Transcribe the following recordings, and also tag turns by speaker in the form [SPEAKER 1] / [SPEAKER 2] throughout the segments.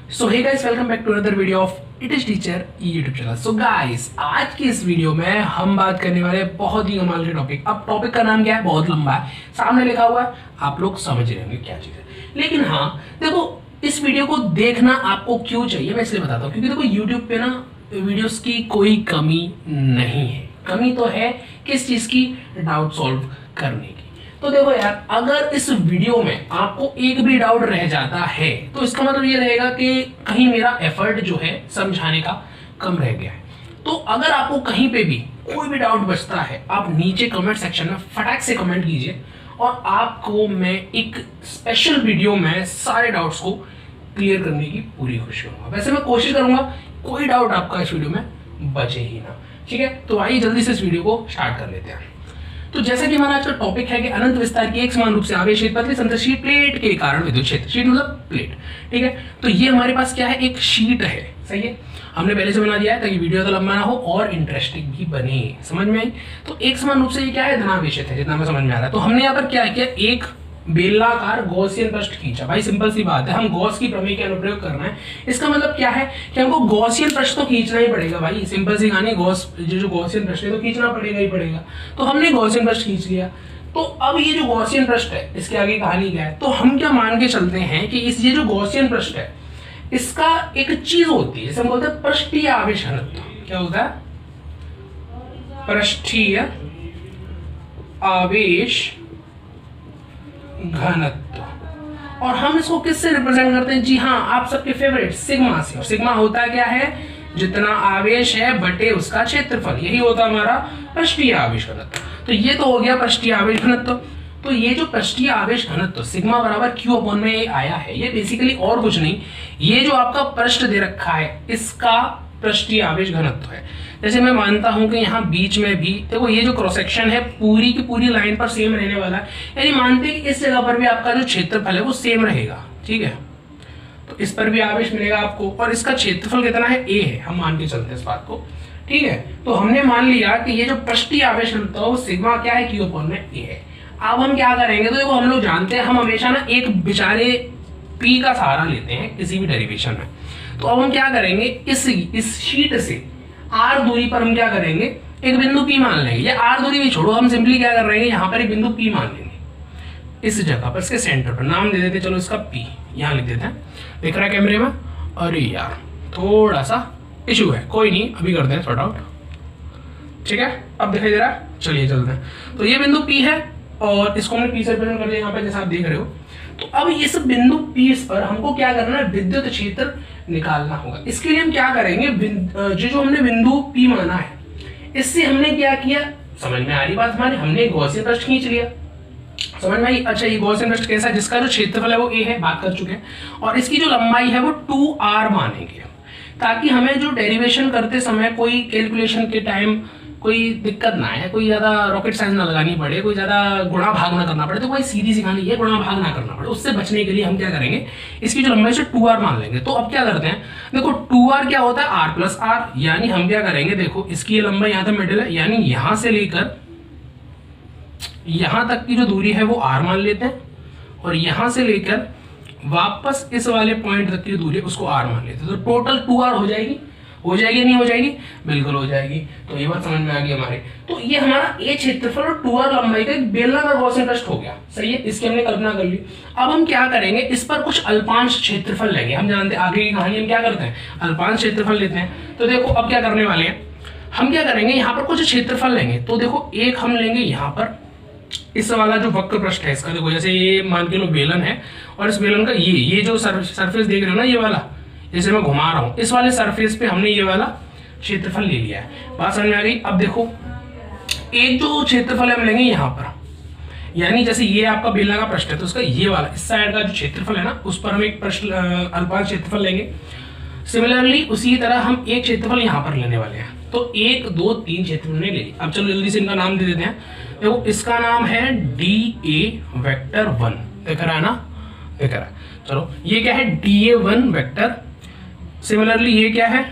[SPEAKER 1] So hey guys, welcome back to another video of it is teacher YouTube channel. So guys, आज की इस video में हम बात करने वाले बहुत ही कमाल के टॉपिक। अब टॉपिक का नाम क्या है, बहुत लंबा है, सामने लिखा हुआ है, आप लोग समझ रहे होंगे क्या चीज़ है। लेकिन हाँ देखो, इस वीडियो को देखना आपको क्यों चाहिए मैं इसलिए बताता हूँ, क्योंकि देखो यूट्यूब पे ना वीडियोस की कोई कमी नहीं है। कमी तो है किस चीज़ की, डाउट सॉल्व करने की। तो देखो यार, अगर इस वीडियो में आपको एक भी डाउट रह जाता है तो इसका मतलब ये रहेगा कि कहीं मेरा एफर्ट जो है समझाने का कम रह गया है। तो अगर आपको कहीं पे भी कोई भी डाउट बचता है, आप नीचे कमेंट सेक्शन में फटाक से कमेंट कीजिए और आपको मैं एक स्पेशल वीडियो में सारे डाउट्स को क्लियर करने की पूरी कोशिश करूंगा। वैसे मैं कोशिश करूंगा कोई डाउट आपका इस वीडियो में बचे ही ना। ठीक है, तो आइए जल्दी से इस वीडियो को स्टार्ट कर लेते हैं। तो जैसा कि हमारा आज का टॉपिक है कि अनंत विस्तार की एक समान रूप से आवेशित पतली समतल प्लेट के कारण विद्युत क्षेत्र, शीट मतलब प्लेट। ठीक है, तो ये हमारे पास क्या है, एक शीट है। सही है, हमने पहले से बना दिया है ताकि वीडियो तो लंबा ना हो और इंटरेस्टिंग भी बने। समझ में आई? तो एक समान रूप से ये क्या है, धनावेशित है, जितना मैं समझ में आ रहा है। तो हमने यहाँ पर क्या किया, एक बेलनाकार गॉसियन पृष्ठ खींचा। भाई सिंपल सी बात है, हम गॉस की प्रमेय का अनुप्रयोग करना है। इसका मतलब क्या है कि हमको गॉसियन पृष्ठ तो खींचना ही पड़ेगा। भाई सिंपल सी कहानी, गॉस जो गॉसियन पृष्ठ है तो खींचना पड़ेगा ही पड़ेगा। तो हमने गॉसियन पृष्ठ खींच लिया। तो अब ये जो गॉसियन पृष्ठ है, इसके आगे कहानी क्या है, तो हम क्या मान के चलते हैं कि इस ये जो गॉसियन पृष्ठ है इसका एक चीज होती है, जैसे हम बोलते हैं पृष्ठीय आवेश घनत्व। क्या होता है, पृष्ठीय आवेश घनत्व। और हम इसको किससे रिप्रेजेंट करते हैं, जी हाँ, आप सबके फेवरेट सिग्मा से। और सिग्मा होता क्या है, जितना आवेश है बटे उसका क्षेत्रफल, यही होता हमारा पृष्ठीय आवेश घनत्व। तो ये तो हो गया पृष्ठीय आवेश घनत्व। तो ये जो पृष्ठीय आवेश घनत्व सिग्मा बराबर क्यू अपॉन में आया है, ये बेसिकली और कुछ नहीं, ये जो आपका पृष्ठ दे रखा है इसका पृष्ठीय आवेश घनत्व है। जैसे मैं मानता हूं कि यहाँ बीच में भी देखो, ये जो क्रॉस सेक्शन है पूरी की पूरी लाइन पर सेम रहने वाला है, यानी मानते हैं कि इस जगह पर भी आपका जो क्षेत्रफल है वो सेम रहेगा। ठीक है, तो इस पर भी आवेश मिलेगा आपको, और इसका क्षेत्रफल कितना है, ए है, हम मान के चलते हैं इस बात को। ठीक है, तो हमने मान लिया कि ये जो पृष्ठीय आवेश घनत्व है वो सिग्मा क्या है, क्यू अपॉन में ए है। अब हम क्या करेंगे, तो देखो हम लोग जानते हैं, हम हमेशा ना एक बेचारे पी का सहारा लेते हैं किसी भी डेरिवेशन में। तो अब हम क्या करेंगे, इस शीट से आर दूरी पर हम क्या करेंगे, एक बिंदु पी मान लेंगे, या आर दूरी भी छोड़ो, हम सिंपली क्या कर रहे हैं, यहाँ पर एक बिंदु पी मान लेंगे। इस जगह पर इसके सेंटर पर नाम दे देते, चलो इसका पी यहाँ लिख देते हैं। दिख रहा है कैमरे में? अरे यार थोड़ा सा इशू है, कोई नहीं, अभी करते हैं सॉर्ट आउट। ठीक है, अब दिखाई दे रहा है, चलिए चलते हैं। तो ये बिंदु पी है और इसको हमने पी से रिप्रेजेंट कर दिया यहाँ पे, जैसा आप देख रहे हो। तो अब इस बिंदु पी पर हमको क्या करना है, विद्युत क्षेत्र निकालना होगा। इसके लिए हम क्या करेंगे, जो हमने बिंदु पी माना है इससे हमने क्या किया, समझ में आ रही बात हमारी, हमने गॉसियन पृष्ठ खींच लिया। समझ में आई? अच्छा, ये गॉसियन पृष्ठ कैसा है, जिसका जो क्षेत्रफल है वो ए है, बात कर चुके हैं, और इसकी जो लंबाई है वो 2r मानेंगे, ताकि हमें जो डेरिवेशन करते समय कोई कैलकुलेशन के टाइम कोई दिक्कत ना आए, कोई ज़्यादा रॉकेट साइंस ना लगानी पड़े, कोई ज़्यादा गुणा भाग ना करना पड़े। तो कोई सीधी सी कहानी है, गुणा भाग ना करना पड़े, उससे बचने के लिए हम क्या करेंगे, इसकी जो लंबाई से 2r मान लेंगे। तो अब क्या करते हैं, देखो 2r क्या होता है, r प्लस r, यानी हम क्या करेंगे, देखो इसकी ये लंबाई यहाँ तक मिडिल है, यानी यहाँ से लेकर यहाँ तक की जो दूरी है वो r मान लेते हैं, और यहाँ से लेकर वापस इस वाले पॉइंट तक की दूरी उसको r मान लेते हैं। तो टोटल 2r हो जाएगी, हो जाएगी नहीं हो जाएगी, बिल्कुल हो जाएगी। तो ये बात समझ में आ गई हमारे। तो ये हमारा ए क्षेत्रफल और 2r लंबाई का एक बेलनाकार गॉसियन पृष्ठ हो गया। सही है, इसकी हमने कल्पना कर ली। अब हम क्या करेंगे, इस पर कुछ अल्पांश क्षेत्रफल लेंगे। हम जानते हैं आगे की कहानी हम क्या करते हैं, अल्पांश क्षेत्रफल लेते हैं। तो देखो अब क्या करने वाले हैं, हम क्या करेंगे, यहाँ पर कुछ क्षेत्रफल लेंगे। तो देखो एक हम लेंगे यहाँ पर, इस वाला जो वक्र पृष्ठ है इसका, देखो जैसे ये मान के लो बेलन है, और इस बेलन का ये जो सरफेस देख रहे हो ना, ये वाला जैसे मैं घुमा रहा हूं, इस वाले सरफेस पे हमने ये वाला क्षेत्रफल ले लिया है। बात समझ में आ गई? अब देखो एक जो क्षेत्रफल हम लेंगे यहाँ पर, यानी जैसे ये आपका बेलना का पृष्ठ है, तो उसका ये वाला इस साइड का जो क्षेत्रफल है ना, उस पर हम एक पृष्ठ अल्पांश क्षेत्रफल लेंगे। सिमिलरली उसी तरह हम एक क्षेत्रफल यहाँ पर लेने वाले हैं। तो 1 2 3 क्षेत्रफल ने ले लिया। अब चलो जल्दी से इनका नाम दे देते हैं। देखो इसका नाम है DA वेक्टर 1, दिख रहा है ना, दिख रहा है। चलो ये क्या है, DA1 वेक्टर। सिमिलरली ये क्या है,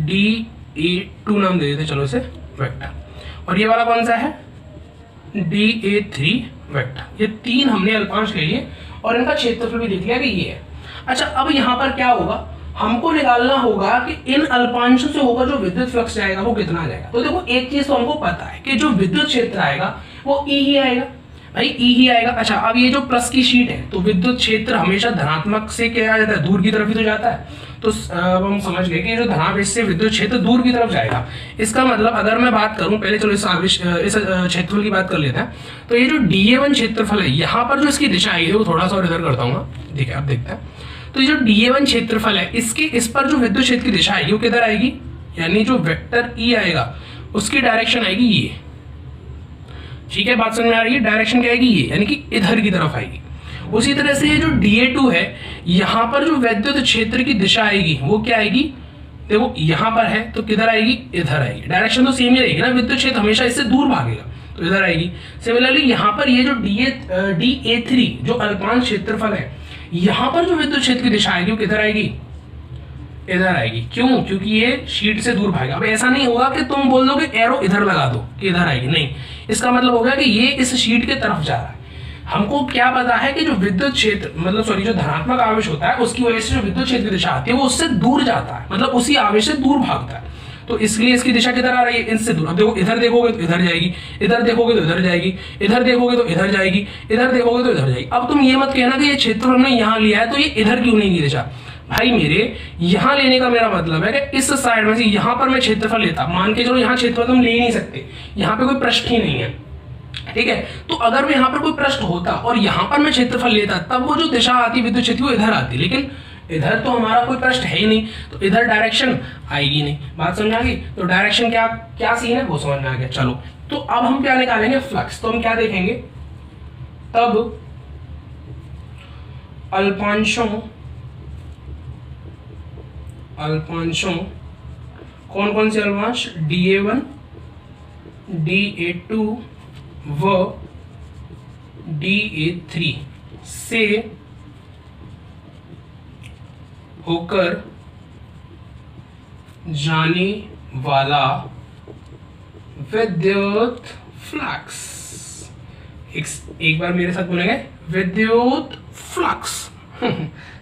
[SPEAKER 1] DA2 नाम दे देते, चलो इसे वेक्टर। और ये वाला कौन सा है, DA3 वेक्टर। ये तीन हमने अल्पांश ले लिए और इनका क्षेत्रफल भी देख लिया कि ये है। अच्छा, अब यहाँ पर क्या होगा, हमको निकालना होगा कि इन अल्पांशों से होगा जो विद्युत फ्लक्स जाएगा वो कितना जाएगा। तो देखो एक चीज तो हमको पता है कि जो विद्युत क्षेत्र आएगा वो ई ही आएगा, भाई ई ही आएगा। अच्छा, अब ये जो प्लस की शीट है तो विद्युत क्षेत्र हमेशा धनात्मक से क्या आ जाता है, दूर की तरफ ही तो जाता है। तो अब हम समझ गए कि जो धनावेश से विद्युत क्षेत्र दूर की तरफ जाएगा। इसका मतलब अगर मैं बात करूं, पहले चलो इस क्षेत्रफल की बात कर लेते हैं। तो ये जो dA1 क्षेत्रफल है, यहाँ पर जो इसकी दिशा है वो थोड़ा सा और इधर करता हूँ, ठीक है, अब देखते हैं। तो ये जो dA1 क्षेत्रफल है, इसके इस पर जो विद्युत क्षेत्र की दिशा आएगी वो किधर आएगी, यानी जो वेक्टर ई आएगा उसकी डायरेक्शन आएगी ये, ठीक है, बात समझ में आ रही है। डायरेक्शन क्या आएगी ये, यानी कि इधर की तरफ आएगी। उसी तरह से ये जो dA2 है, यहाँ पर जो विद्युत क्षेत्र की दिशा आएगी वो क्या आएगी, देखो यहाँ पर है तो किधर आएगी, इधर आएगी। डायरेक्शन तो सेम ही रहेगी ना, विद्युत क्षेत्र हमेशा इससे दूर भागेगा तो इधर आएगी। सिमिलरली यहाँ पर ये जो dA3 जो अल्पांश क्षेत्रफल है, यहाँ पर जो विद्युत क्षेत्र की दिशा आएगी वो किधर आएगी, इधर आएगी। क्यों, क्योंकि ये शीट से दूर भागेगा। अब ऐसा नहीं होगा कि तुम बोल दो कि एरो इधर लगा दो कि इधर आएगी, नहीं, इसका मतलब हो गया कि ये इस शीट के तरफ जा रहा है। हमको क्या पता है कि जो विद्युत क्षेत्र मतलब सॉरी जो धनात्मक आवेश होता है उसकी वजह से जो विद्युत क्षेत्र की दिशा आती है वो उससे दूर जाता है, मतलब उसी आवेश से दूर भागता है। तो इसलिए इसकी दिशा किधर आ रही है, इनसे दूर। अब देखो इधर देखोगे तो इधर जाएगी, इधर देखोगे तो इधर जाएगी, इधर देखोगे तो इधर जाएगी, इधर देखोगे तो इधर जाएगी। अब तुम ये मत कहना कि ये क्षेत्र हमने यहाँ लिया है तो ये इधर क्यों नहीं की दिशा। भाई मेरे यहाँ लेने का मेरा मतलब है कि इस साइड में से यहाँ पर मैं क्षेत्रफल लेता, मान के चलो यहाँ क्षेत्रफल तुम ले ही नहीं सकते, यहाँ पे कोई पृष्ठ ही नहीं है, ठीक है। तो अगर मैं यहाँ पर कोई पृष्ठ होता और यहाँ पर मैं क्षेत्रफल लेता तब वो जो दिशा आती विद्युत क्षेत्र वो इधर आती, लेकिन इधर तो हमारा कोई पृष्ठ है ही नहीं तो इधर डायरेक्शन आएगी नहीं। बात समझ आ गई। तो डायरेक्शन क्या क्या सीन है वो समझ में आ गया। चलो तो अब हम क्या निकालेंगे, फ्लक्स। तो हम क्या देखेंगे, तब अल्पांशों कौन कौन से अल्पांश, dA1 dA2 व dA3 से होकर जाने वाला विद्युत फ्लक्स, एक बार मेरे साथ बोलेंगे, विद्युत फ्लक्स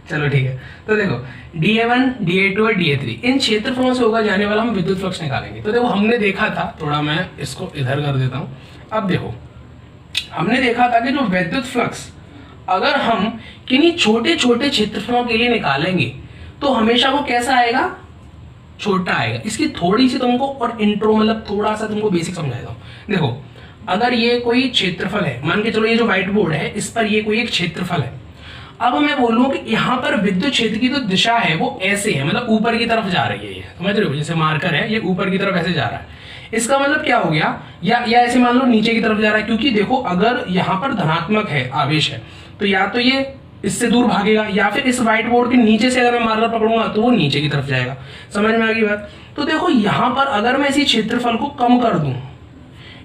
[SPEAKER 1] चलो ठीक है। तो देखो dA1 dA2 और dA3 इन क्षेत्रफलों से होकर जाने वाला हम विद्युत फ्लक्स निकालेंगे। तो देखो हमने देखा था, थोड़ा मैं इसको इधर कर देता हूं। अब देखो हमने देखा था कि जो विद्युत फ्लक्स अगर हम किन्हीं छोटे छोटे क्षेत्रफलों के लिए निकालेंगे तो हमेशा वो कैसा आएगा, छोटा आएगा। इसकी थोड़ी सी तुमको और इंट्रो मतलब थोड़ा सा तुमको बेसिक समझा देता हूं। देखो अगर ये कोई क्षेत्रफल है, मान के चलो ये जो व्हाइट बोर्ड है इस पर ये कोई एक क्षेत्रफल है। अब मैं बोलूं कि यहाँ पर विद्युत क्षेत्र की जो दिशा है वो ऐसे है, मतलब ऊपर की तरफ जा रही है, ये समझ रहे हो, जैसे मार्कर है ये ऊपर की तरफ ऐसे जा रहा है। इसका मतलब क्या हो गया, या ऐसे मान लो नीचे की तरफ जा रहा है, क्योंकि देखो अगर यहाँ पर धनात्मक है आवेश है तो या तो ये इससे दूर भागेगा या फिर इस व्हाइट बोर्ड के नीचे से अगर मैं मार्कर पकड़ूंगा तो वो नीचे की तरफ जाएगा। समझ में आ गई बात। तो देखो यहाँ पर अगर मैं इसी क्षेत्रफल को कम कर दूं,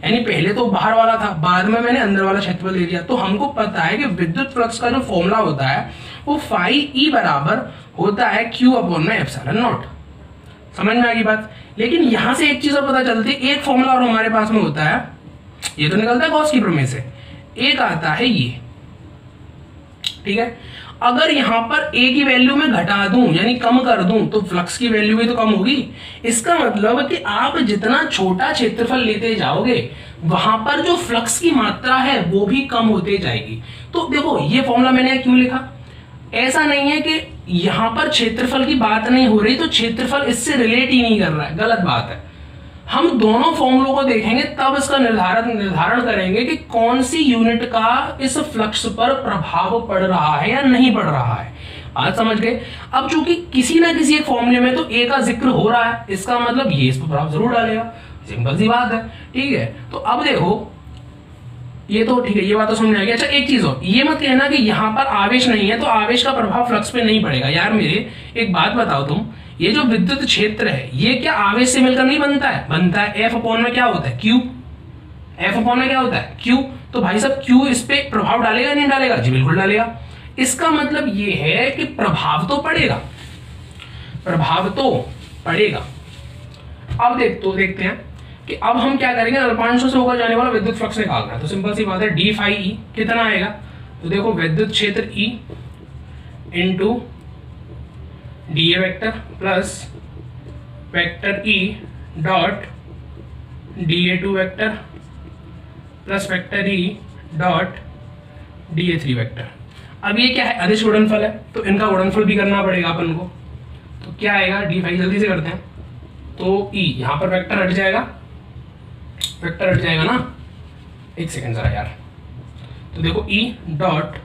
[SPEAKER 1] यानी पहले तो बाहर वाला था, बाद में मैंने अंदर वाला क्षेत्रफल ले लिया, तो हमको पता है कि विद्युत फ्लक्स का जो फॉर्मूला होता है वो फाई ई बराबर होता है Q अपॉन में एप्सिलॉन नॉट। समझ में आ गई बात। लेकिन यहां से एक चीज और पता चलती है, एक फॉर्मूला और हमारे पास में होता है, ये तो निकलता है गॉस की प्रमेय से, एक आता है ये, ठीक है। अगर यहां पर a की वैल्यू में घटा दूं यानी कम कर दूं तो फ्लक्स की वैल्यू भी तो कम होगी। इसका मतलब कि आप जितना छोटा क्षेत्रफल लेते जाओगे वहां पर जो फ्लक्स की मात्रा है वो भी कम होते जाएगी। तो देखो ये फॉर्मूला मैंने क्यों लिखा, ऐसा नहीं है कि यहां पर क्षेत्रफल की बात नहीं हो रही तो क्षेत्रफल इससे रिलेट ही नहीं कर रहा है, गलत बात है। हम दोनों फॉर्मूलों को देखेंगे तब इसका निर्धारण करेंगे कि कौन सी यूनिट का इस फ्लक्स पर प्रभाव पड़ रहा है या नहीं पड़ रहा है। आज समझ गए। अब चूंकि किसी ना किसी एक फॉर्मूले में तो ए का जिक्र हो रहा है, इसका मतलब ये इस पर प्रभाव जरूर डालेगा, सिंपल सी बात है, ठीक है। तो अब देखो ये तो ठीक है, ये बात तो समझ आ गई। अच्छा एक चीज और, ये मत कहना कि यहाँ पर आवेश नहीं है तो आवेश का प्रभाव फ्लक्स पे नहीं पड़ेगा। यार मेरे एक बात बताओ तुम, ये जो विद्युत क्षेत्र है ये क्या आवेश से मिलकर नहीं बनता है, बनता है। एफ अपॉन में क्या होता है, क्यू, एफ अपॉन में क्या होता है, क्यू। तो भाई साहब क्यू इस पे प्रभाव डालेगा नहीं डालेगा, जी बिल्कुल डालेगा। इसका मतलब ये है कि प्रभाव तो पड़ेगा, प्रभाव तो पड़ेगा। अब देखते हैं कि अब हम क्या करेंगे, अल्पांशों से होकर जाने वाला विद्युत फ्लक्स निकालना है। तो सिंपल सी बात है, डी फाई ई कितना आएगा, तो देखो विद्युत क्षेत्र E into D A vector plus vector E dot D A two vector plus vector E dot D A three vector. अब ये क्या है, अदिश गुणनफल है, तो इनका गुणनफल भी करना पड़ेगा अपन को। तो क्या आएगा, डी फाई जल्दी से करते हैं। तो ई यहाँ पर वेक्टर हट जाएगा, वेक्टर हट जाएगा ना, एक सेकेंड जरा यार। तो देखो ई डॉट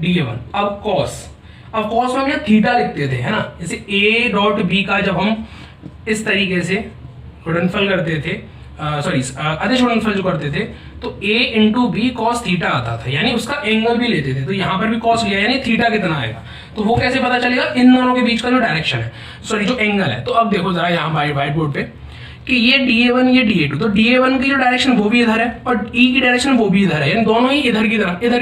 [SPEAKER 1] डी ए वन। अब कॉस में हम यहाँ थीटा लिखते थे, है ना, जैसे ए डॉट बी का जब हम इस तरीके से गुणनफल करते थे, सॉरी अदिश गुणनफल जो करते थे, तो a into B cos theta आता था, यानी उसका एंगल भी लेते थे। तो यहाँ पर भी कॉस लिया, यानी थीटा कितना आएगा। तो वो कैसे पता चलेगा, इन दोनों के बीच का जो डायरेक्शन है, सॉरी जो एंगल है। तो अब देखो जरा यहाँ व्हाइट बोर्ड पे कि ये DA1 ये DA2, तो DA1 की जो डायरेक्शन वो भी इधर है और E की डायरेक्शन वो भी इधर है, यानी दोनों ही इधर की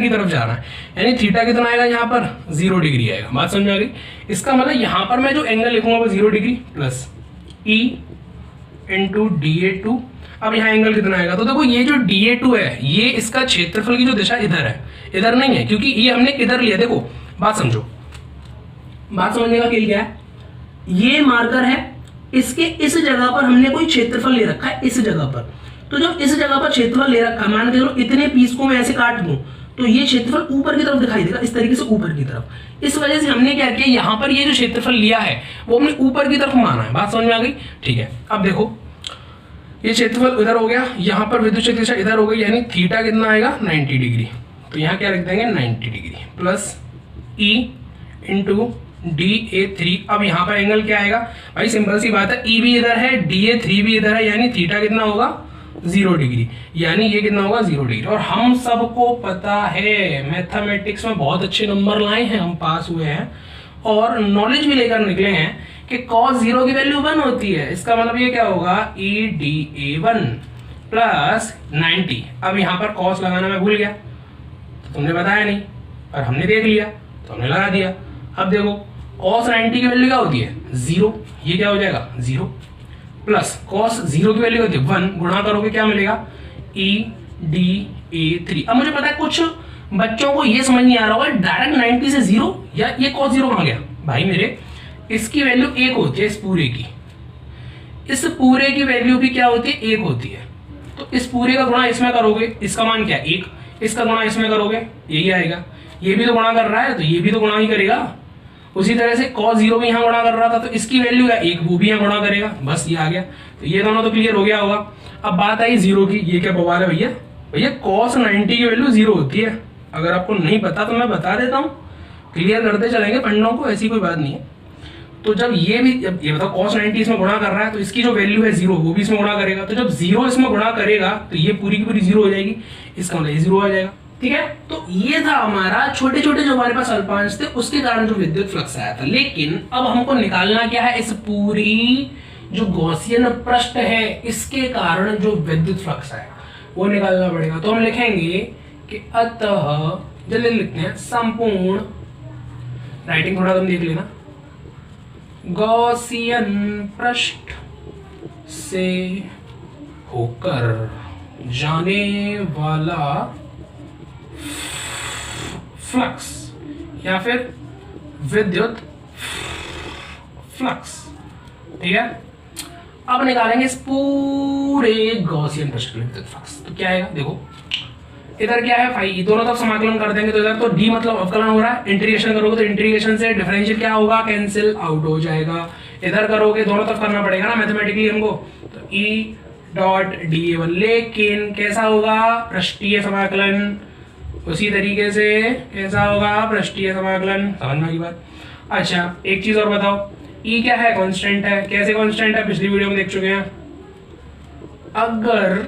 [SPEAKER 1] तरफ जा रहा है। यानी थीटा कितना आएगा यहाँ पर, 0 डिग्री आएगा। बात समझ में आ गई। इसका मतलब यहाँ पर मैं जो एंगल लिखूंगा वो 0 degree plus E into DA2। अब यहाँ एंगल कितना आएगा, तो देखो ये जो DA2 है, ये इसका क्षेत्रफल की जो दिशा इधर है, इधर नहीं है, क्योंकि ये हमने किधर लिया। देखो बात समझो, बात समझने का खेल क्या है, ये मार्कर है, इसके इस जगह पर हमने कोई क्षेत्रफल ले रखा है, इस जगह पर। तो जब इस जगह पर क्षेत्रफल ले रखा है, मान के चलो इतने पीस को मैं ऐसे काट दूं, तो ये क्षेत्रफल ऊपर की तरफ दिखाई देगा, इस तरीके से ऊपर की तरफ। इस वजह से हमने क्या किया, यहाँ पर ये जो क्षेत्रफल लिया है वो हमने ऊपर की तरफ माना है। बात समझ में आ गई, ठीक है। अब देखो ये क्षेत्रफल इधर हो गया, यहाँ पर विद्युत क्षेत्र दिशा इधर हो गई, यानी थीटा कितना आएगा, 90 डिग्री। तो यहाँ क्या लिख देंगे, 90 degree plus E into DA3। अब यहाँ पर एंगल क्या आएगा भाई, सिंपल सी बात है, E भी इधर है, DA3 भी इधर है, यानी थीटा कितना होगा, 0 डिग्री, यानी ये कितना होगा, 0 डिग्री। और हम सबको पता है मैथमेटिक्स में बहुत अच्छे नंबर लाए हैं, हम पास हुए हैं और नॉलेज भी लेकर निकले हैं कि cos 0 की वैल्यू 1 होती है। इसका मतलब ये क्या होगा, EDA1 प्लस 90। अब यहाँ पर cos लगाना मैं भूल गया, तो तुमने बताया नहीं और हमने देख लिया तो हमने लगा दिया। अब देखो cos 90 की वैल्यू क्या होती है, 0, ये क्या हो जाएगा, 0 प्लस cos 0 की वैल्यू होती है 1, गुणा करोगे क्या मिलेगा, EDA3। अब मुझे पता है कुछ बच्चों को ये समझ नहीं आ रहा होगा, डायरेक्ट 90 से 0 या ये cos 0 कहाँ गया भाई मेरे, इसकी वैल्यू 1 होती है, इस पूरे की वैल्यू भी क्या होती है, 1 होती है। तो इस पूरे का गुणा इसमें करोगे, इसका मान क्या, 1, इसका गुणा इसमें करोगे यही आएगा। ये भी तो गुणा कर रहा है तो ये भी तो गुणा ही करेगा। उसी तरह से cos 0 भी यहाँ गुणा कर रहा था, तो इसकी वैल्यू है 1, वो भी यहाँ गुणा करेगा, बस ये आ गया। तो ये दोनों तो क्लियर हो गया होगा। अब बात आई 0 की, ये क्या बवाल है भैया, cos 90 की वैल्यू 0 होती है। अगर आपको नहीं पता तो मैं बता देता हूँ, क्लियर करते चलेंगे पंडों को, ऐसी कोई बात नहीं है। तो जब ये बताओ cos 90 इसमें गुणा कर रहा है, तो इसकी जो वैल्यू है 0 वो भी इसमें गुणा करेगा। तो जब 0 इसमें गुणा करेगा तो ये पूरी की पूरी 0 हो जाएगी, इसका मतलब 0 आ जाएगा। ठीक है, तो ये था हमारा छोटे छोटे जो हमारे पास अल्पांश थे उसके कारण जो विद्युत फ्लक्स आया था। लेकिन अब हमको निकालना क्या है, इस पूरी जो गॉसियन पृष्ठ है इसके कारण जो विद्युत फ्लक्स आया वो निकालना पड़ेगा। तो हम लिखेंगे कि अतः, जल्दी लिखते हैं, संपूर्ण, राइटिंग थोड़ा तुम देख लेना, गॉसियन पृष्ठ से होकर जाने वाला फ्लक्स या फिर विद्युत फ्लक्स। ठीक है, अब निकालेंगे इस पूरे गॉसियन पृष्ठ के विद्युत फ्लक्स। तो क्या आएगा, देखो इधर क्या है फाई, दोनों तरफ समाकलन कर देंगे तो इधर तो डी मतलब अवकलन हो रहा है, इंटीग्रेशन करोगे तो इंटीग्रेशन से डिफरेंशियल क्या होगा, कैंसिल आउट हो जाएगा। इधर करोगे दोनों तरफ करना पड़ेगा ना मैथमेटिकली हमको, तो ई डॉट DA1। लेकिन कैसा होगा, पृष्ठीय समाकलन, उसी तरीके से कैसा होगा, पृष्ठीय समाकलन, समझना की बात। अच्छा एक चीज और बताओ, ई क्या है, कांस्टेंट है। कैसे कांस्टेंट है, पिछली वीडियो में देख चुके हैं। अगर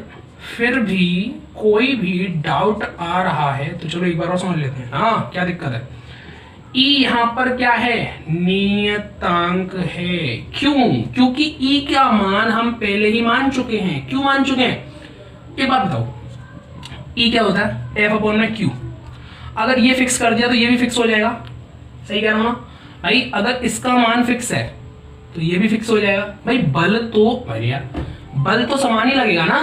[SPEAKER 1] फिर भी कोई भी डाउट आ रहा है तो चलो एक बार और समझ लेते हैं। हाँ क्या दिक्कत है, ई यहाँ पर क्या है, नियतांक है। क्यों, क्योंकि ई का मान हम पहले ही मान चुके हैं। क्यों मान चुके हैं, एक बात बताओ, ई क्या होता है, F/Q। अगर ये फिक्स कर दिया तो ये भी फिक्स हो जाएगा, सही कह रहा हूं ना भाई। अगर इसका मान फिक्स है तो ये भी फिक्स हो जाएगा भाई। बल तो समान ही लगेगा ना।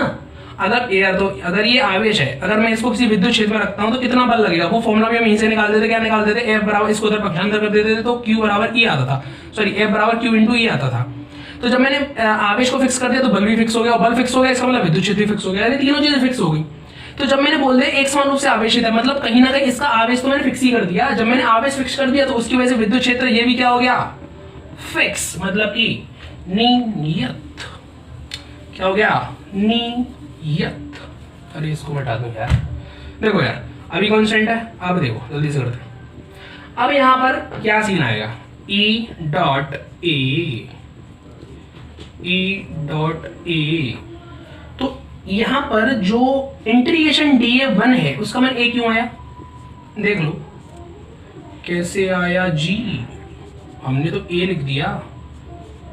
[SPEAKER 1] अगर ये आवेश है, अगर मैं इसको किसी विद्युत क्षेत्र में रखता हूं तो कितना बल लगेगा, वो फॉर्मूला भी हम यहीं से निकाल देते। क्या निकाल देते? F बराबर, इसको उधर पक्षांतर कर देते थे तो Q बराबर E आता था, सॉरी F बराबर Q इंटू E आता था। तो जब मैंने आवेश को फिक्स कर दिया तो बल भी फिक्स हो गया, और बल फिक्स हो गया इसका मतलब विद्युत क्षेत्र भी फिक्स हो गया, यानी तीनों चीजें फिक्स हो गई। तो जब मैंने बोल दिया एक समान रूप से आवेशित है, मतलब कहीं ना कहीं इसका आवेश तो मैंने फिक्स ही कर दिया। जब मैंने आवेश फिक्स कर दिया तो उसकी वजह से विद्युत क्षेत्र ये भी क्या हो गया? फिक्स, मतलब कि नियत। क्या हो गया? नियत। अरे इसको हटा दूं यार। देखो यार अभी कांस्टेंट है, अब देखो जल्दी से करते हैं। अब यहां पर क्या सीन आएगा? E डॉट ए, तो यहां पर जो इंटीग्रेशन dA1 है उसका मान A क्यों आया? देख लो कैसे आया जी। हमने तो A लिख दिया,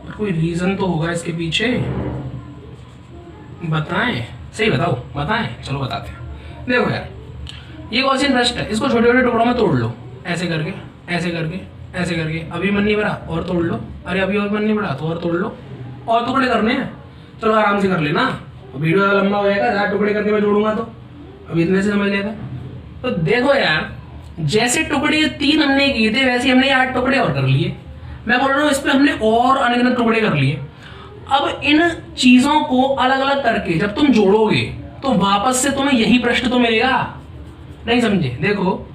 [SPEAKER 1] पर कोई रीजन तो होगा इसके पीछे, बताएं, सही बताओ, बताएं, चलो बताते हैं। देखो यार ये गॉसियन ब्रश है, इसको छोटे छोटे टुकड़ों में तोड़ लो, ऐसे करके ऐसे करके ऐसे करके। अभी मन नहीं भरा और तोड़ लो, अरे अभी और मन नहीं भरा तो और तोड़ लो, और टुकड़े करने हैं, चलो आराम से कर लेना, वीडियो लंबा हो जाएगा, 8 टुकड़े करके मैं जोड़ूंगा तो अभी इतने से समझ लेते। तो देखो यार जैसे टुकड़े 3 हमने किए थे वैसे हमने 8 टुकड़े और कर लिए। मैं बोल रहा हूँ इस पर हमने और अनगिनत टुकड़े कर लिए। अब इन चीजों को अलग अलग करके जब तुम जोड़ोगे तो वापस से तुम्हें यही प्रश्न तो मिलेगा। नहीं समझे? देखो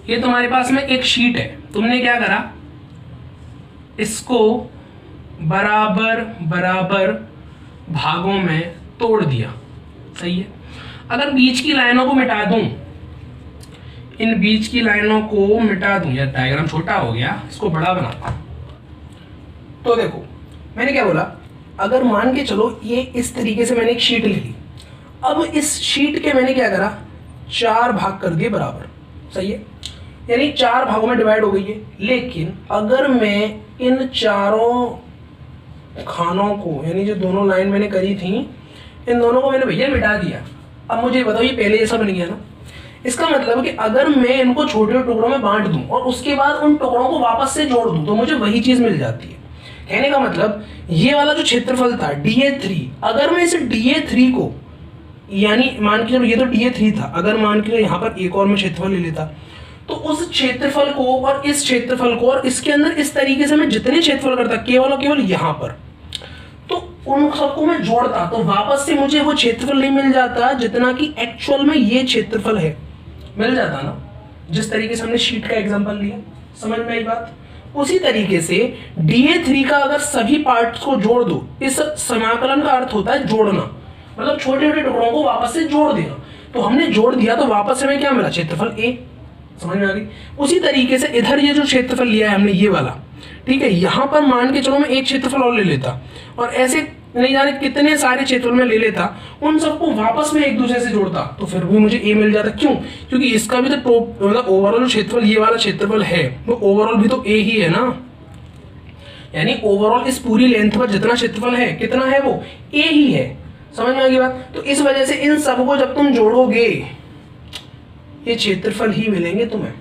[SPEAKER 1] ये तुम्हारे पास में एक शीट है, तुमने क्या करा, इसको बराबर बराबर भागों में तोड़ दिया, सही है। अगर बीच की लाइनों को मिटा दूं, इन बीच की लाइनों को मिटा दूं, यार डायग्राम छोटा हो गया, इसको बड़ा बनाता हूं। तो देखो मैंने क्या बोला, अगर मान के चलो ये इस तरीके से मैंने एक शीट ली, अब इस शीट के मैंने क्या करा, 4 भाग कर दिए बराबर, सही है, यानी 4 भागों में डिवाइड हो गई है। लेकिन अगर मैं इन चारों खानों को, यानी जो दोनों लाइन मैंने करी थी, इन दोनों को मैंने भैया मिटा दिया। अब मुझे बताओ ये पहले जैसा बन गया ना, इसका मतलब कि अगर मैं इनको छोटे टुकड़ों में बांट दूं और उसके बाद उन टुकड़ों को वापस से जोड़ दूं तो मुझे वही चीज मिल जाती है। कहने का मतलब ये वाला जो क्षेत्रफल था dA3, अगर मैं इस dA3 को, यानी मान के चलो ये तो dA3 था, अगर मान के यहाँ पर एक और मैं क्षेत्रफल ले लेता तो उस क्षेत्रफल को और इस क्षेत्रफल को और इसके अंदर इस तरीके से मैं जितने क्षेत्रफल करता केवल और केवल यहाँ पर, तो उन सबको मैं जोड़ता तो वापस से मुझे वो क्षेत्रफल नहीं मिल जाता जितना कि एक्चुअल में ये क्षेत्रफल है, मिल जाता ना, जिस तरीके से हमने शीट का एग्जांपल लिया। समझ में आई बात? उसी तरीके से dA3 का अगर सभी पार्ट्स को जोड़ दो, इस समाकलन का अर्थ होता है जोड़ना, मतलब छोटे छोटे टुकड़ों को वापस से जोड़ देना। तो हमने जोड़ दिया तो वापस से हमें क्या मिला, क्षेत्रफल A। समझ में आ गई? उसी तरीके से इधर ये जो क्षेत्रफल लिया है हमने ये वाला, ठीक है, यहां पर मान के चलो मैं एक क्षेत्रफल और ले लेता और ऐसे नहीं जाने कितने सारे क्षेत्रफल में ले लेता, उन सबको वापस में एक दूसरे से जोड़ता तो फिर भी मुझे A मिल जाता। क्यों? क्योंकि इसका भी तो मतलब ओवरऑल क्षेत्रफल ये वाला क्षेत्रफल है, वो ओवरऑल भी तो A ही है ना, यानी ओवरऑल इस पूरी लेंथ पर जितना क्षेत्रफल है कितना है, वो A ही है। समझ में आ गई बात? तो इस वजह से इन सबको जब तुम जोड़ोगे ये क्षेत्रफल ही मिलेंगे तुम्हें।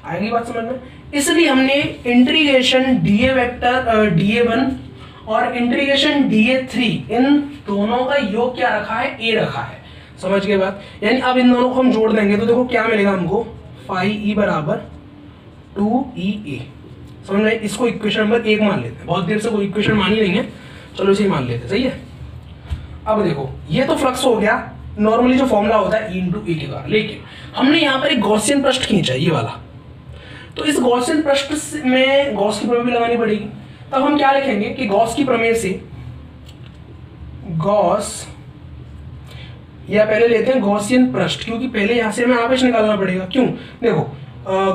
[SPEAKER 1] आएगी बात समझ में? इसलिए हमने इंटीग्रेशन dA वेक्टर dA1 और इंटीग्रेशन dA3 इन दोनों का योग क्या रखा है, A रखा है। समझ गए बात? यानी अब इन दोनों को हम जोड़ देंगे तो देखो क्या मिलेगा हमको, फाई E बराबर 2EA। समझ में? इसको इक्वेशन नंबर 1 मान लेते हैं, बहुत देर से कोई इक्वेशन मानी नहीं है, चलो इसे मान लेते हैं, सही है। अब देखो ये तो फ्लक्स हो गया, नॉर्मली जो फॉर्मूला होता है E इंटू ए के द्वारा, लेकिन हमने यहाँ पर एक गॉसियन पृष्ठ खींचा ये वाला, तो इस गॉसियन पृष्ठ में गॉस की प्रमेय भी लगानी पड़ेगी। तब हम क्या लिखेंगे कि गॉस की प्रमेय से गॉस, या पहले लेते हैं गॉसियन पृष्ठ, क्योंकि पहले यहाँ से हमें आवेश निकालना पड़ेगा। क्यों? देखो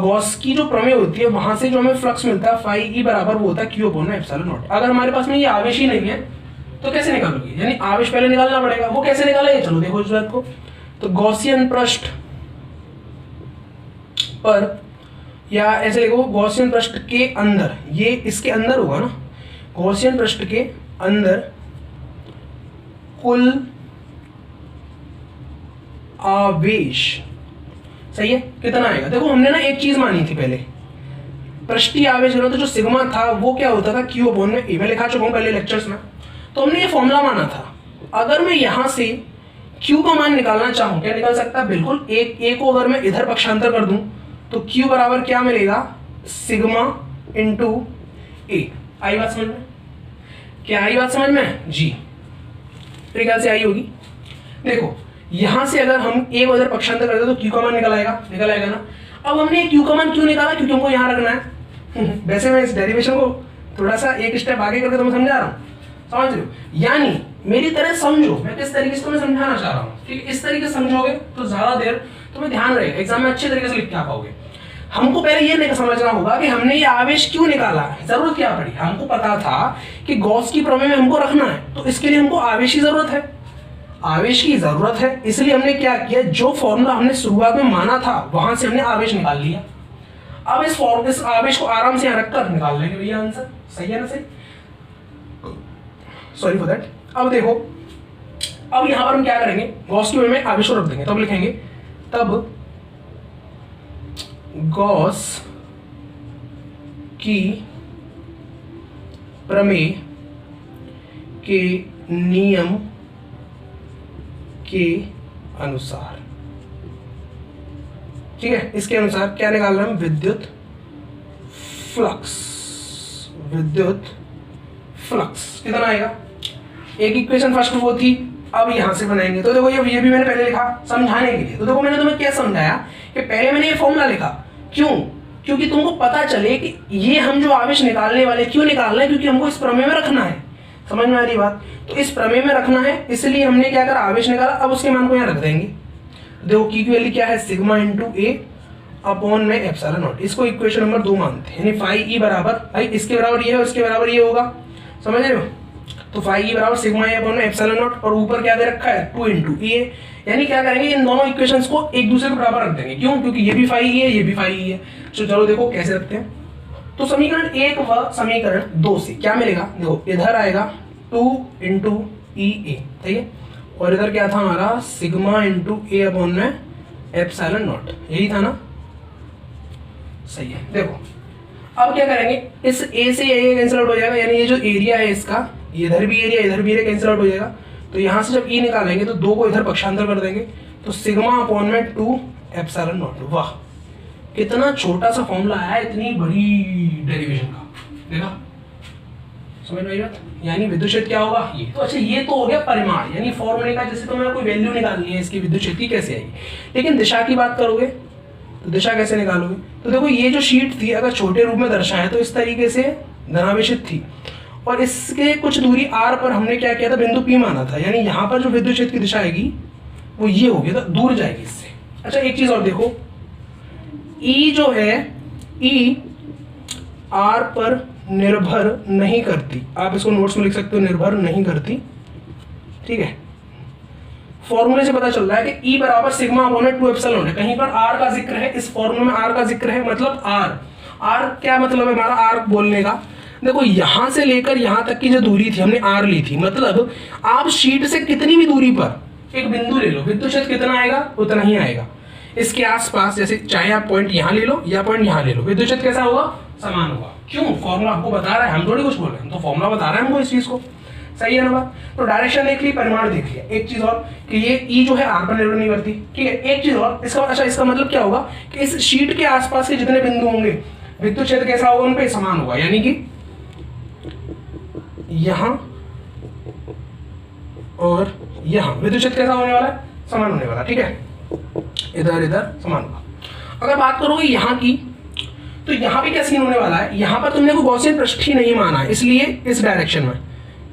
[SPEAKER 1] गॉस की जो प्रमेय होती है वहां से जो हमें फ्लक्स मिलता है फाई E बराबर वो होता है Q अपॉन एप्सिलॉन नॉट। अगर हमारे पास में ये आवेश ही नहीं है तो कैसे निकालोगे, यानी आवेश पहले निकालना पड़ेगा। वो कैसे निकालेंगे, चलो देखो इस बात को। तो गॉसियन पृष्ठ पर, या ऐसे लिखो गॉसियन पृष्ठ के अंदर, ये इसके अंदर होगा ना, गॉसियन पृष्ठ के अंदर कुल आवेश, सही है, कितना आएगा। देखो हमने ना एक चीज मानी थी पहले, पृष्ठीय आवेश घनत्व जो सिग्मा था वो क्या होता था, Q अपॉन में A। मैं लिखा चुका हूं पहले लेक्चर्स में। तो हमने ये फॉर्मूला माना था, अगर मैं यहां से Q का मान निकालना चाहूं, क्या निकाल सकता है? बिल्कुल। A को अगर मैं इधर पक्षांतर कर दूं तो Q बराबर क्या मिलेगा? Sigma into A। आई बात समझ में? क्या आई बात समझ में जी? मेरे ख्याल से आई होगी। देखो यहां से अगर हम A को इधर पक्षांतर करते तो Q का मान निकल आएगा ना। अब हमने Q का मान क्यों निकाला? क्योंकि हमको यहां रखना है। वैसे मैं इस डेरिवेशन को थोड़ा सा एक स्टेप आगे करके तुम्हें समझा रहा हूँ, समझ रहे हो? यानी मेरी तरह समझो, मैं किस तरीके से तुम्हें समझाना चाह रहा हूँ, ठीक है? इस तरीके से समझोगे तो ज्यादा देर तुम्हें ध्यान रहेगा, एग्जाम में अच्छे तरीके से लिख के आ पाओगे। हमको पहले ये नहीं समझना होगा कि हमने ये आवेश क्यों निकाला, जरूरत क्या पड़ी। हमको पता था कि गॉस की प्रमेय में हमको रखना है, तो इसके लिए हमको आवेश की जरूरत है, आवेश की जरूरत है। इसलिए हमने क्या किया, जो फॉर्मूला हमने शुरुआत में माना था वहां से हमने आवेश निकाल लिया। अब इस आवेश को आराम से यहां रखकर निकाल लेंगे भैया आंसर। सही है ना? सही, सॉरी फॉर दैट। अब देखो, अब यहां पर हम क्या करेंगे, गॉस की प्रमेय में आवेश को रख देंगे, तब लिखेंगे तब गॉस की प्रमेय के नियम के अनुसार, ठीक है, इसके अनुसार क्या निकाल रहे हैं हम? विद्युत फ्लक्स कितना आएगा? एक इक्वेशन फर्स्ट वो थी, अब यहां से बनाएंगे। तो देखो ये भी मैंने पहले लिखा समझाने के लिए। तो देखो मैंने तुम्हें क्या समझाया कि पहले मैंने ये फॉर्मूला लिखा, क्यों? क्योंकि तुमको पता चले कि ये हम जो आवेश निकालने वाले क्यों निकाल रहे हैं, क्योंकि हमको इस प्रमेय में रखना है। समझ में आ रही बात? तो इस प्रमेय में रखना है, इसलिए हमने क्या करा, आवेश निकाला। अब उसके मान को यहाँ रख देंगे। देखो की वैल्यू क्या है? सिग्मा इंटू ए अपॉन में एप्सिलॉन नॉट। इसको इक्वेशन नंबर 2 मानते हैं, यानी फाई ई बराबर, भाई इसके बराबर ये है, उसके बराबर ये होगा, समझ रहे हो? तो फाई ई बराबर सिग्मा ए अपॉन में एप्सिलॉन नॉट, और ऊपर क्या दे रखा है? 2 इंटू ई ए। यानी क्या करेंगे, इन दोनों इक्वेशंस को एक दूसरे के बराबर रख देंगे। क्यों? क्योंकि ये भी फाई ई है, ये भी फाई ई है। तो चलो देखो कैसे रखते हैं। तो समीकरण 1 व समीकरण 2 से क्या मिलेगा? देखो इधर आएगा 2 इंटू ई ए, ठीक है, और इधर क्या था हमारा? सिग्मा इंटू ए अपॉन में एप्सिलॉन नॉट, यही था ना? सही है। देखो अब क्या करेंगे, इस ए से ए कैंसिल आउट हो जाएगा, यानी ये जो एरिया है इसका, इधर भी एरिया इधर भी एरिया कैंसिल आउट हो जाएगा। तो यहाँ से जब ई निकालेंगे तो 2 को इधर पक्षांतर कर देंगे, तो सिग्मा अपॉन में 2 एप्सिलॉन नॉट। वाह, कितना छोटा सा फॉर्मूला आया इतनी बड़ी डेरिवेशन का, देखा? समझ में आई बात? यानी विद्युत क्षेत्र क्या होगा ये। तो अच्छा, ये तो हो गया परिमाण, यानी फॉर्मूले का, जैसे तुम्हें कोई वैल्यू निकालनी है इसकी विद्युत क्षेत्र की कैसे आएगी। लेकिन दिशा की बात करोगे तो दिशा कैसे निकालोगे? तो देखो ये जो शीट थी अगर छोटे रूप में दर्शाए तो इस तरीके से धनावेशित थी, और इसके कुछ दूरी r पर हमने क्या किया था? बिंदु P माना था। यानी यहाँ पर जो विद्युत क्षेत्र की दिशा आएगी वो ये होगी, तो दूर जाएगी इससे। अच्छा एक चीज और देखो, E जो है, E r पर निर्भर नहीं करती। आप इसको नोट्स में लिख सकते हो, निर्भर नहीं करती, ठीक है। फॉर्मूले से पता चल रहा है कि E बराबर सिग्मा अपॉन 2 एप्सिलॉन है। कहीं पर r का जिक्र है, इस फॉर्मूले में r का जिक्र है, मतलब r क्या मतलब है हमारा r बोलने का? देखो यहां से लेकर यहां तक की जो दूरी थी हमने r ली थी, मतलब आप शीट से कितनी भी दूरी पर एक बिंदु ले लो, विद्युत क्षेत्र कितना आएगा? उतना ही आएगा। इसके आसपास, जैसे चाहे आप पॉइंट यहाँ ले लो या पॉइंट यहाँ ले लो, विद्युत क्षेत्र कैसा होगा? समान होगा। क्यों? फॉर्मूला आपको बता रहा है, हम थोड़ी कुछ बोल रहे हैं, हम तो फॉर्मूला बता रहे हैं हमको इस चीज को। सही है ना बात? तो डायरेक्शन देख ली, परिमाण देख लिया। एक चीज और कि ये ई जो है आर पर निर्भर नहीं करती, ठीक है। एक चीज और, इसका अच्छा इसका मतलब क्या होगा कि इस शीट के आसपास के जितने बिंदु होंगे विद्युत क्षेत्र कैसा होगा? उन पे समान होगा। यानी कि यहां और यहां विद्युत क्षेत्र कैसा होने वाला है? समान होने वाला, ठीक है। इधर इधर समान होगा। अगर बात करोगे यहाँ की, तो यहाँ पे क्या सीन होने वाला है? यहाँ पर तुमने कोई गॉसियन पृष्ठ ही नहीं माना है, इसलिए इस डायरेक्शन में,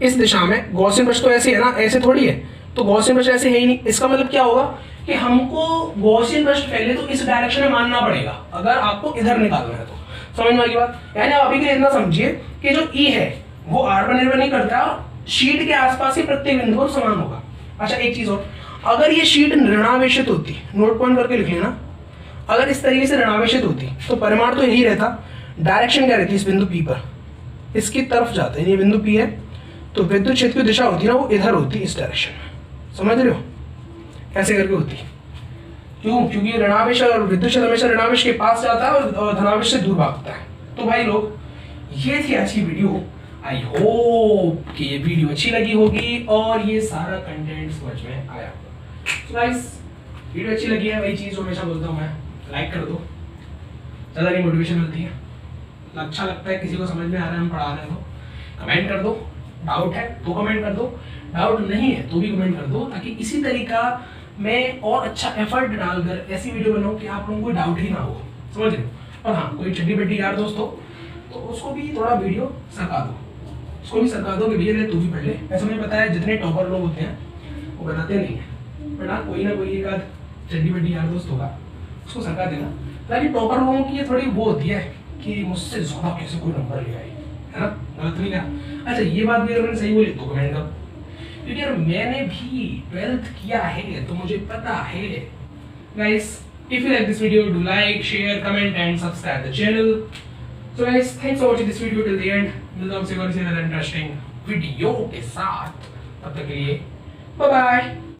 [SPEAKER 1] इस दिशा में गॉसियन पृष्ठ तो ऐसे है ना, ऐसे थोड़ी है, तो गॉसियन पृष्ठ ऐसे है ही नहीं। इसका मतलब क्या होगा कि हमको गॉसियन पृष्ठ पहले तो इस डायरेक्शन में मानना पड़ेगा अगर आपको इधर निकालना है तो। समझ में आ गई बात? यानी आप अभी के लिए इतना समझिए कि जो ई है वो आर पर निर्भर नहीं करता और शीट के आसपास ही प्रत्येक बिंदु पर समान होगा। अच्छा एक चीज और, अगर ये शीट ऋणावेशित होती, नोट पॉइंट करके लिख लेना, अगर इस तरीके से ऋणावेशित होती तो परिमाण तो यही रहता, डायरेक्शन क्या रहती? इस बिंदु P पर, इसकी तरफ जाता है, ये बिंदु P है, तो विद्युत क्षेत्र की दिशा होती है ना, वो इधर होती, इस डायरेक्शन में। समझ रहे हो कैसे करके होती? क्यों? क्योंकि ऋणावेश और विद्युत क्षेत्र हमेशा ऋणावेश के पास जाता है और धनावेश से दूर भागता है। तो भाई लोग, ये थी आज की वीडियो। आई होप कि ये वीडियो अच्छी लगी होगी और ये सारा कंटेंट समझ में आया। तो गाइस वीडियो अच्छी लगी है, वही चीज़ जो हमेशा बोलता हूँ मैं, लाइक कर दो, ज़्यादा नहीं मोटिवेशन मिलती है। अच्छा लगता है किसी को समझ में आ रहा है हम पढ़ा रहे हैं तो कमेंट कर दो, डाउट है तो कमेंट कर दो, डाउट नहीं है तो भी कमेंट कर दो, ताकि इसी तरीका मैं और अच्छा एफर्ट डालकर ऐसी वीडियो बनाऊँ कि आप लोगों को डाउट ही ना हो, समझ रहे हो। और हाँ, कोई चड्डी बड्डी यार दोस्त हो तो उसको भी थोड़ा वीडियो सरका दो, उसको भी सरका दो कि भैया तू भी पढ़ ले। ऐसा मुझे पता है जितने टॉपर लोग होते हैं वो बनाते नहीं हैं, बट हाँ कोई ना कोई एक आध चड्डी बड्डी यार दोस्त होगा, उसको सरका देना। ताकि टॉपर लोगों की ये थोड़ी वो होती है कि मुझसे ज़्यादा कैसे कोई नंबर ले आई, है ना, गलत नहीं कहा। अच्छा ये बात भी अगर मैंने सही बोली तो कमेंट करो, क्योंकि यार मैंने भी 12th किया है तो मुझे पता है। Guys if you like this video, do like, share, comment and subscribe the channel. So guys, thanks for watching this video till the end. मिलता हूँ आपसे और किसी नए इंटरेस्टिंग वीडियो के साथ, तब तक के लिए बाय बाय।